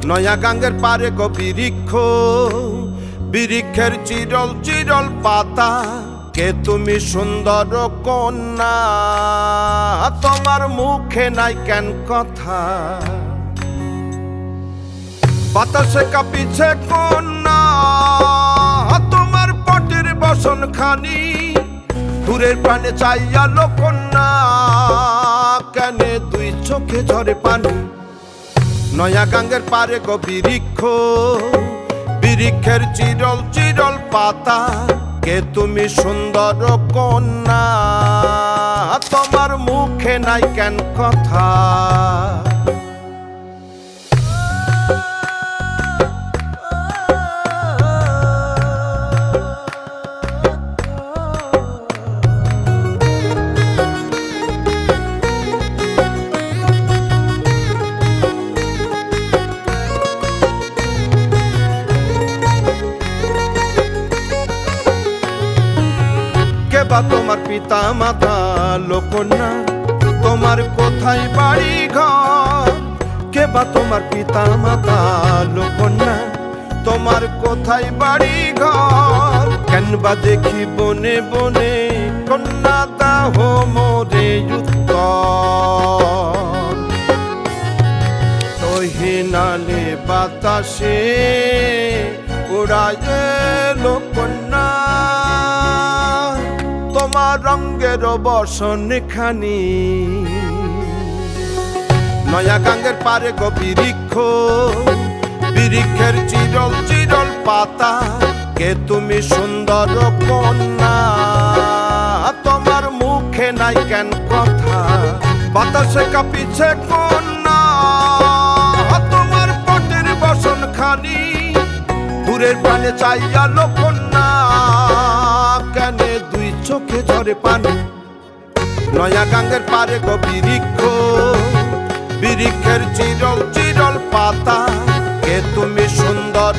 নয়া গাঙ্গের পারে গো বৃক্ষ, বৃক্ষের চিরল চিরল পাতা। কে তুমি সুন্দর কন্যা, তোমার মুখে নাই কেন কথা? বাতাসে কাঁপিছে কন্যা, তোমার পটের বসন খানি। দূরের প্রাণে চাইয়ালো কন্যা, কেনে দুই চোখে ঝরে পানি। নয়া গাঙ্গের পারে গো বৃক্ষ, বৃক্ষের চিরল চিরল পাতা। কে তুমি সুন্দর কন্যা, তোমার মুখে নাই কেন কথা? বা তোমার পিতা মাতা লোকন্যা, তোমার কোথায় বাড়ি ঘর? কে বা তোমার পিতা মাতা লোকন্যা, তোমার কোথায় বাড়ি ঘর? কেন বা দেখি বনে বনে কন্যা দাহ মোরে উত্তর। তহিনালে বাতাসে উড়ায় লোকন্যা, তোমার রঙের বসন খানি। নয়া গাঙ্গের পারে গো বৃক্ষ, বৃক্ষের চিরল চিরল পাতা। কে তুমি সুন্দর কন্যা, তোমার মুখে নাই কেন কথা? বাতাসে কাঁপিছে কন্যা, তোমার পটের বসন খানি। দূরের প্রাণে চাইয়ালো কন্যা, কেনে দুই চোখে ঝরে পানি। নয়া গাঙ্গের পারে গো বৃক্ষ, বৃক্ষের চিরল চিরল পাতা। কে তুমি সুন্দর